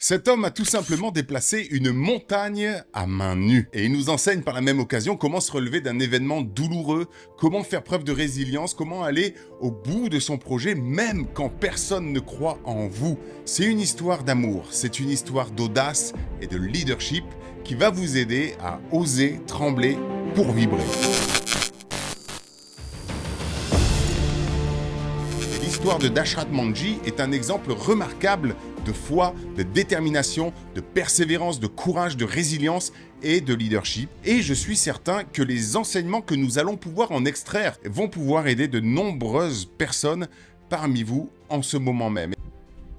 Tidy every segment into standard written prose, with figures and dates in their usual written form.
Cet homme a tout simplement déplacé une montagne à main nue. Et il nous enseigne par la même occasion comment se relever d'un événement douloureux, comment faire preuve de résilience, comment aller au bout de son projet même quand personne ne croit en vous. C'est une histoire d'amour, c'est une histoire d'audace et de leadership qui va vous aider à oser trembler pour vibrer. L'histoire de Dashrath Manjhi est un exemple remarquable de foi, de détermination, de persévérance, de courage, de résilience et de leadership. Et je suis certain que les enseignements que nous allons pouvoir en extraire vont pouvoir aider de nombreuses personnes parmi vous en ce moment même.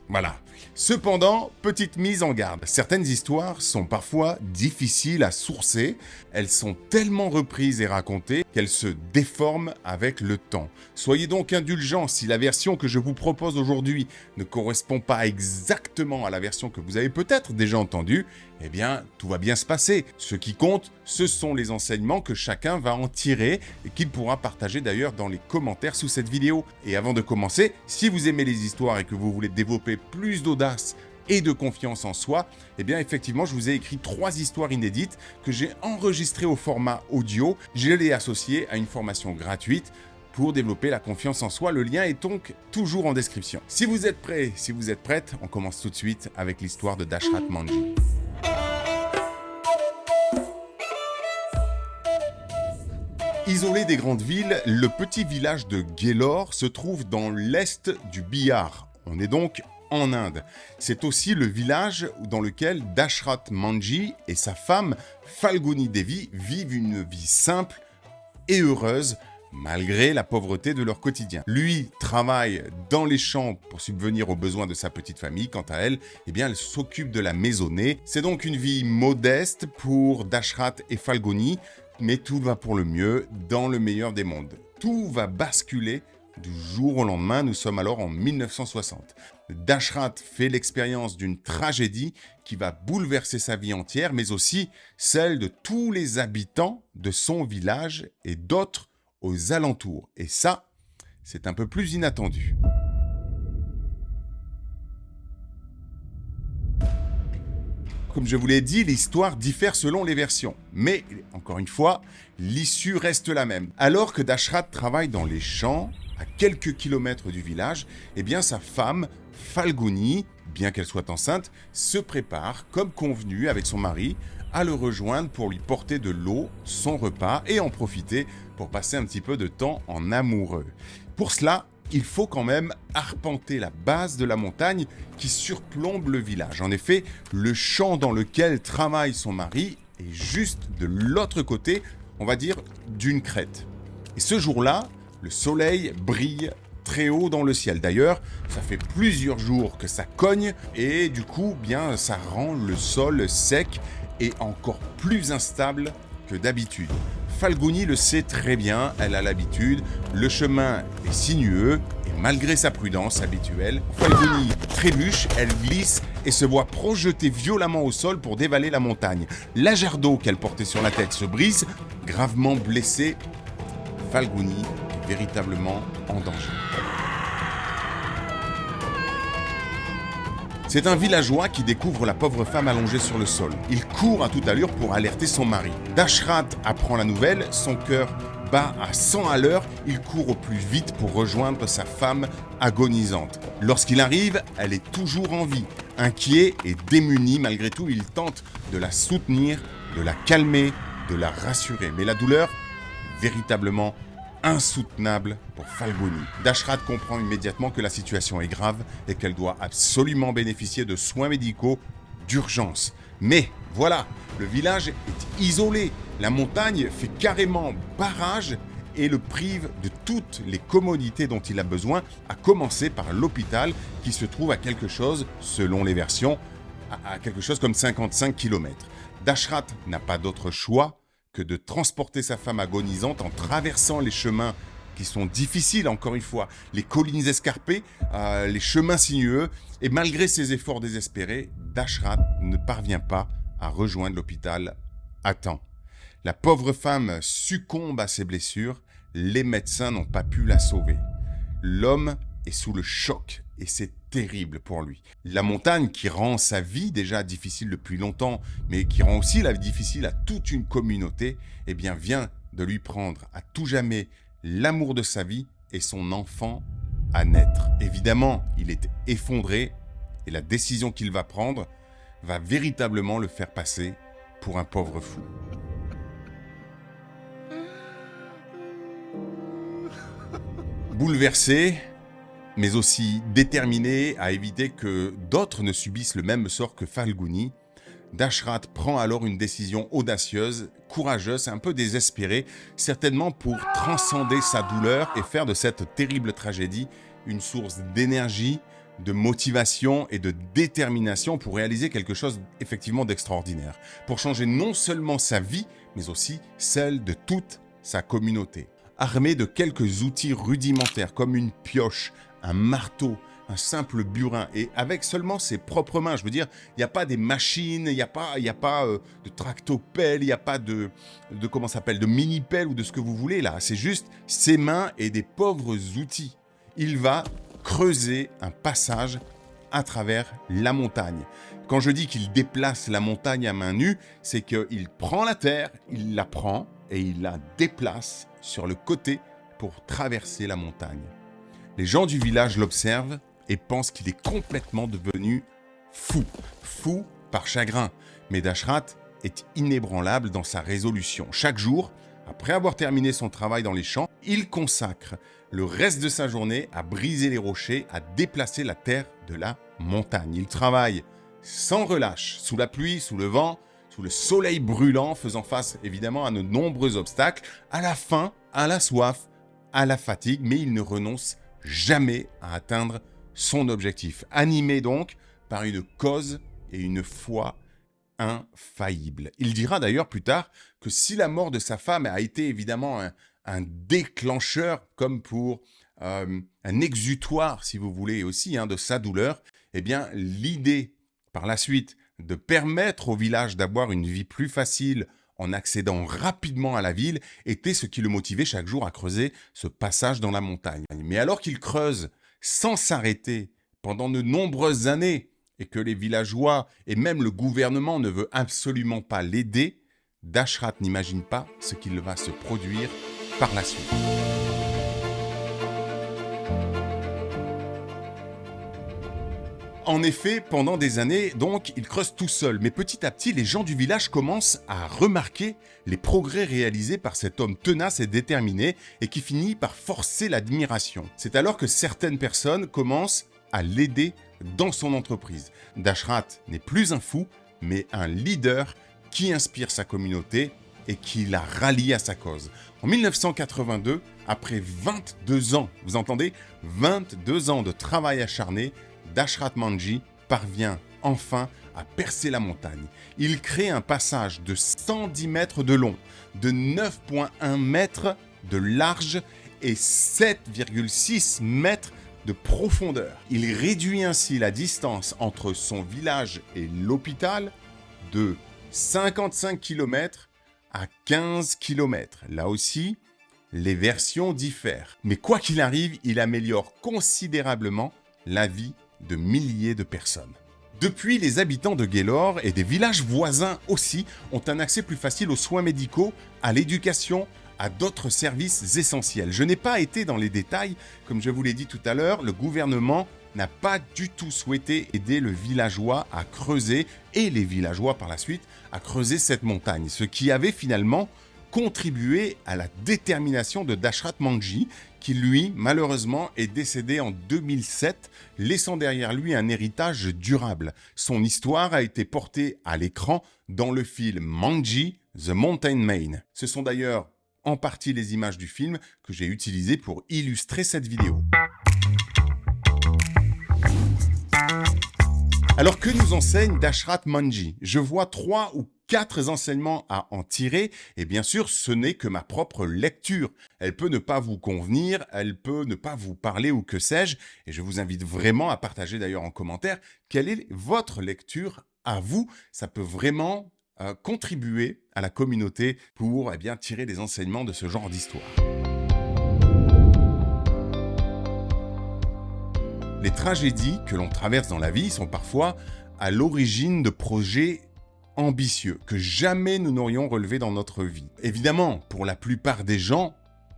Voilà. Cependant, petite mise en garde, certaines histoires sont parfois difficiles à sourcer, elles sont tellement reprises et racontées qu'elles se déforment avec le temps. Soyez donc indulgents si la version que je vous propose aujourd'hui ne correspond pas exactement à la version que vous avez peut-être déjà entendue, eh bien, tout va bien se passer. Ce qui compte, ce sont les enseignements que chacun va en tirer et qu'il pourra partager d'ailleurs dans les commentaires sous cette vidéo. Et avant de commencer, si vous aimez les histoires et que vous voulez développer plus d'audace et de confiance en soi, eh bien effectivement, je vous ai écrit 3 histoires inédites que j'ai enregistrées au format audio. Je les ai associées à une formation gratuite pour développer la confiance en soi. Le lien est donc toujours en description. Si vous êtes prêts, si vous êtes prêtes, on commence tout de suite avec l'histoire de Dashrath Manjhi. Isolé des grandes villes, le petit village de Gaylor se trouve dans l'est du Bihar. On est donc en Inde. C'est aussi le village dans lequel Dashrath Manjhi et sa femme Falguni Devi vivent une vie simple et heureuse malgré la pauvreté de leur quotidien. Lui travaille dans les champs pour subvenir aux besoins de sa petite famille. Quant à elle, eh bien, elle s'occupe de la maisonnée. C'est donc une vie modeste pour Dashrath et Falguni, mais tout va pour le mieux dans le meilleur des mondes. Tout va basculer du jour au lendemain. Nous sommes alors en 1960. Dashrath fait l'expérience d'une tragédie qui va bouleverser sa vie entière, mais aussi celle de tous les habitants de son village et d'autres aux alentours. Et ça, c'est un peu plus inattendu. Comme je vous l'ai dit, l'histoire diffère selon les versions. Mais, encore une fois, l'issue reste la même. Alors que Dashrath travaille dans les champs, à quelques kilomètres du village, eh bien sa femme, Falguni, bien qu'elle soit enceinte, se prépare, comme convenu avec son mari, à le rejoindre pour lui porter de l'eau, son repas et en profiter pour passer un petit peu de temps en amoureux. Pour cela, il faut quand même arpenter la base de la montagne qui surplombe le village. En effet, le champ dans lequel travaille son mari est juste de l'autre côté, on va dire, d'une crête. Et ce jour-là, le soleil brille très haut dans le ciel. D'ailleurs, ça fait plusieurs jours que ça cogne et du coup, bien, ça rend le sol sec et encore plus instable que d'habitude. Falguni le sait très bien, elle a l'habitude, le chemin est sinueux et malgré sa prudence habituelle, Falguni trébuche, elle glisse et se voit projetée violemment au sol pour dévaler la montagne. La jarre d'eau qu'elle portait sur la tête se brise, gravement blessée. Falguni est véritablement en danger. C'est un villageois qui découvre la pauvre femme allongée sur le sol. Il court à toute allure pour alerter son mari. Dashrath apprend la nouvelle, son cœur bat à 100 à l'heure. Il court au plus vite pour rejoindre sa femme agonisante. Lorsqu'il arrive, elle est toujours en vie. Inquiet et démuni, malgré tout, il tente de la soutenir, de la calmer, de la rassurer. Mais la douleur, véritablement insoutenable pour Falguni. Dashrath comprend immédiatement que la situation est grave et qu'elle doit absolument bénéficier de soins médicaux d'urgence. Mais voilà, le village est isolé. La montagne fait carrément barrage et le prive de toutes les commodités dont il a besoin, à commencer par l'hôpital qui se trouve à quelque chose, selon les versions, à quelque chose comme 55 km. Dashrath n'a pas d'autre choix que de transporter sa femme agonisante en traversant les chemins qui sont difficiles, encore une fois, les collines escarpées, les chemins sinueux, et malgré ses efforts désespérés, Dashrath ne parvient pas à rejoindre l'hôpital à temps. La pauvre femme succombe à ses blessures, les médecins n'ont pas pu la sauver. L'homme est sous le choc, et c'est terrible pour lui. La montagne qui rend sa vie déjà difficile depuis longtemps, mais qui rend aussi la vie difficile à toute une communauté, eh bien vient de lui prendre à tout jamais l'amour de sa vie et son enfant à naître. Évidemment, il est effondré et la décision qu'il va prendre va véritablement le faire passer pour un pauvre fou. Bouleversé, mais aussi déterminé à éviter que d'autres ne subissent le même sort que Falguni, Dashrath prend alors une décision audacieuse, courageuse et un peu désespérée, certainement pour transcender sa douleur et faire de cette terrible tragédie une source d'énergie, de motivation et de détermination pour réaliser quelque chose effectivement d'extraordinaire, pour changer non seulement sa vie, mais aussi celle de toute sa communauté. Armé de quelques outils rudimentaires comme une pioche, un marteau, un simple burin, et avec seulement ses propres mains, je veux dire, il n'y a pas des machines, il n'y a pas de tractopelle, il n'y a pas de mini-pelle ou de ce que vous voulez là, c'est juste ses mains et des pauvres outils. Il va creuser un passage à travers la montagne. Quand je dis qu'il déplace la montagne à main nue, c'est qu'il prend la terre, il la prend et il la déplace sur le côté pour traverser la montagne. Les gens du village l'observent et pensent qu'il est complètement devenu fou par chagrin. Mais Dashrath est inébranlable dans sa résolution. Chaque jour, après avoir terminé son travail dans les champs, il consacre le reste de sa journée à briser les rochers, à déplacer la terre de la montagne. Il travaille sans relâche, sous la pluie, sous le vent, sous le soleil brûlant, faisant face évidemment à de nombreux obstacles, à la faim, à la soif, à la fatigue, mais il ne renonce jamais à atteindre son objectif, animé donc par une cause et une foi infaillible. Il dira d'ailleurs plus tard que si la mort de sa femme a été évidemment un déclencheur, comme pour un exutoire, si vous voulez aussi, de sa douleur, eh bien l'idée par la suite de permettre au village d'avoir une vie plus facile en accédant rapidement à la ville était ce qui le motivait chaque jour à creuser ce passage dans la montagne. Mais alors qu'il creuse sans s'arrêter pendant de nombreuses années et que les villageois et même le gouvernement ne veut absolument pas l'aider, Dashrath n'imagine pas ce qu'il va se produire par la suite. En effet, pendant des années, donc, il creuse tout seul. Mais petit à petit, les gens du village commencent à remarquer les progrès réalisés par cet homme tenace et déterminé et qui finit par forcer l'admiration. C'est alors que certaines personnes commencent à l'aider dans son entreprise. Dashrath n'est plus un fou, mais un leader qui inspire sa communauté et qui la rallie à sa cause. En 1982, après 22 ans, vous entendez, 22 ans de travail acharné, Dashrath Manjhi parvient enfin à percer la montagne. Il crée un passage de 110 mètres de long, de 9,1 mètres de large et 7,6 mètres de profondeur. Il réduit ainsi la distance entre son village et l'hôpital de 55 km à 15 km. Là aussi, les versions diffèrent. Mais quoi qu'il arrive, il améliore considérablement la vie de milliers de personnes. Depuis, les habitants de Gaylor et des villages voisins aussi ont un accès plus facile aux soins médicaux, à l'éducation, à d'autres services essentiels. Je n'ai pas été dans les détails, comme je vous l'ai dit tout à l'heure, le gouvernement n'a pas du tout souhaité aider le villageois à creuser, et les villageois par la suite, à creuser cette montagne, ce qui avait finalement contribué à la détermination de Dashrath Manjhi, qui lui, malheureusement, est décédé en 2007, laissant derrière lui un héritage durable. Son histoire a été portée à l'écran dans le film Manjhi, The Mountain Man. Ce sont d'ailleurs en partie les images du film que j'ai utilisées pour illustrer cette vidéo. Alors que nous enseigne Dashrath Manjhi? Je vois 3 ou 4 enseignements à en tirer, et bien sûr, ce n'est que ma propre lecture. Elle peut ne pas vous convenir, elle peut ne pas vous parler ou que sais-je, et je vous invite vraiment à partager d'ailleurs en commentaire quelle est votre lecture à vous. Ça peut vraiment contribuer à la communauté pour tirer des enseignements de ce genre d'histoire. Les tragédies que l'on traverse dans la vie sont parfois à l'origine de projets ambitieux que jamais nous n'aurions relevés dans notre vie. Évidemment, pour la plupart des gens,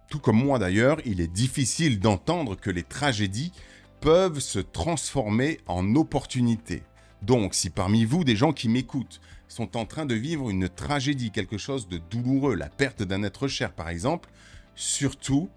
tout comme moi d'ailleurs, il est difficile d'entendre que les tragédies peuvent se transformer en opportunités. Donc, si parmi vous, des gens qui m'écoutent, sont en train de vivre une tragédie, quelque chose de douloureux, la perte d'un être cher par exemple, surtout,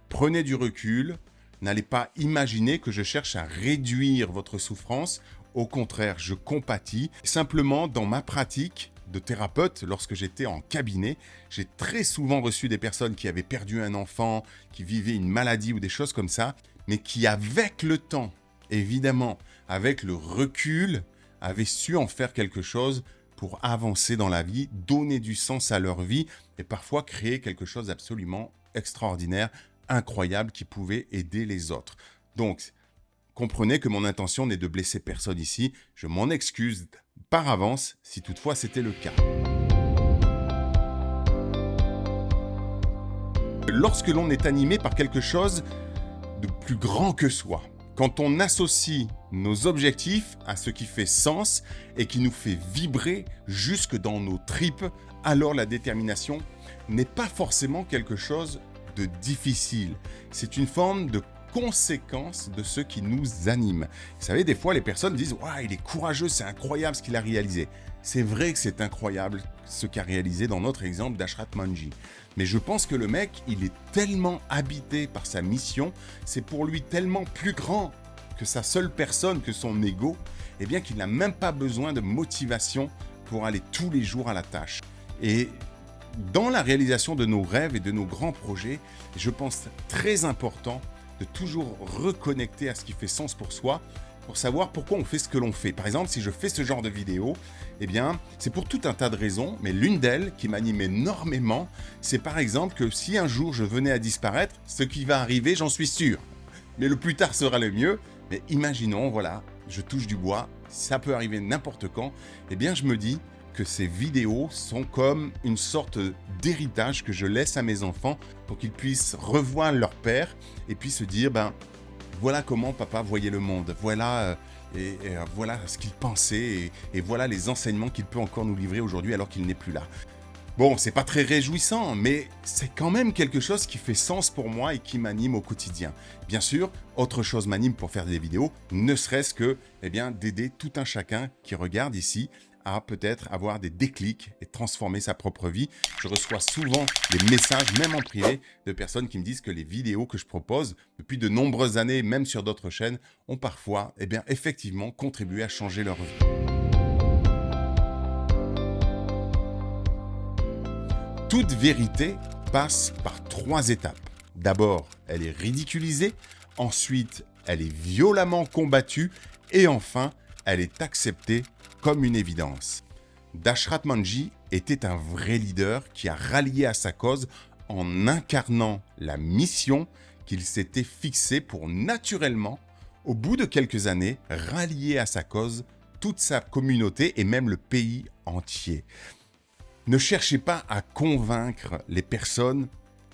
prenez du recul, n'allez pas imaginer que je cherche à réduire votre souffrance. Au contraire, je compatis. Simplement, dans ma pratique de thérapeute, lorsque j'étais en cabinet, j'ai très souvent reçu des personnes qui avaient perdu un enfant, qui vivaient une maladie ou des choses comme ça, mais qui, avec le temps, évidemment, avec le recul, avaient su en faire quelque chose pour avancer dans la vie, donner du sens à leur vie et parfois créer quelque chose d'absolument extraordinaire, incroyable, qui pouvait aider les autres. Donc, comprenez que mon intention n'est de blesser personne ici. Je m'en excuse par avance si toutefois c'était le cas. Lorsque l'on est animé par quelque chose de plus grand que soi, quand on associe nos objectifs à ce qui fait sens et qui nous fait vibrer jusque dans nos tripes, alors la détermination n'est pas forcément quelque chose de difficile. C'est une forme de conséquence de ce qui nous anime. Vous savez, des fois, les personnes disent « Waouh, il est courageux, c'est incroyable ce qu'il a réalisé ». C'est vrai que c'est incroyable ce qu'a réalisé dans notre exemple d'Ashrat Manji. Mais je pense que le mec, il est tellement habité par sa mission, c'est pour lui tellement plus grand que sa seule personne, que son ego, eh bien qu'il n'a même pas besoin de motivation pour aller tous les jours à la tâche. Et dans la réalisation de nos rêves et de nos grands projets, je pense très important de toujours reconnecter à ce qui fait sens pour soi, pour savoir pourquoi on fait ce que l'on fait. Par exemple, si je fais ce genre de vidéo, eh bien, c'est pour tout un tas de raisons, mais l'une d'elles qui m'anime énormément, c'est par exemple que si un jour je venais à disparaître, ce qui va arriver, j'en suis sûr. Mais le plus tard sera le mieux. Mais imaginons, voilà, je touche du bois, ça peut arriver n'importe quand, eh bien je me dis que ces vidéos sont comme une sorte d'héritage que je laisse à mes enfants pour qu'ils puissent revoir leur père et puis se dire, ben voilà comment papa voyait le monde, voilà, voilà ce qu'il pensait et voilà les enseignements qu'il peut encore nous livrer aujourd'hui alors qu'il n'est plus là. Bon, c'est pas très réjouissant, mais c'est quand même quelque chose qui fait sens pour moi et qui m'anime au quotidien. Bien sûr, autre chose m'anime pour faire des vidéos, ne serait-ce que, eh bien, d'aider tout un chacun qui regarde ici à peut-être avoir des déclics et transformer sa propre vie. Je reçois souvent des messages, même en privé, de personnes qui me disent que les vidéos que je propose depuis de nombreuses années, même sur d'autres chaînes, ont parfois, eh bien, effectivement contribué à changer leur vie. Toute vérité passe par 3 étapes. D'abord, elle est ridiculisée, ensuite, elle est violemment combattue et enfin, elle est acceptée comme une évidence. Dashrat Manji était un vrai leader qui a rallié à sa cause en incarnant la mission qu'il s'était fixée pour naturellement, au bout de quelques années, rallier à sa cause toute sa communauté et même le pays entier. Ne cherchez pas à convaincre les personnes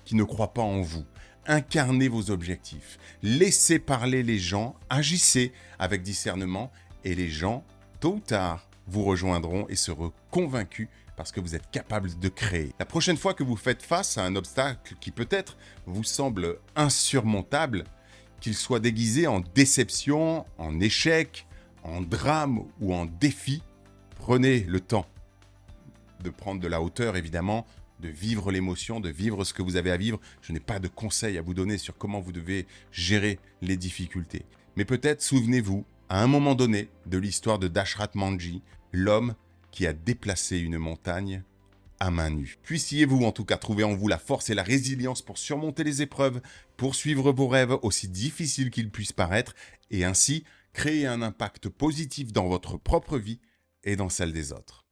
qui ne croient pas en vous. Incarnez vos objectifs. Laissez parler les gens, agissez avec discernement et les gens, tôt ou tard, vous rejoindront et seront convaincus parce que vous êtes capable de créer. La prochaine fois que vous faites face à un obstacle qui peut-être vous semble insurmontable, qu'il soit déguisé en déception, en échec, en drame ou en défi, prenez le temps de prendre de la hauteur, évidemment, de vivre l'émotion, de vivre ce que vous avez à vivre. Je n'ai pas de conseils à vous donner sur comment vous devez gérer les difficultés. Mais peut-être souvenez-vous, à un moment donné, de l'histoire de Dashrat Manji, l'homme qui a déplacé une montagne à main nue. Puissiez-vous en tout cas trouver en vous la force et la résilience pour surmonter les épreuves, poursuivre vos rêves aussi difficiles qu'ils puissent paraître, et ainsi créer un impact positif dans votre propre vie et dans celle des autres.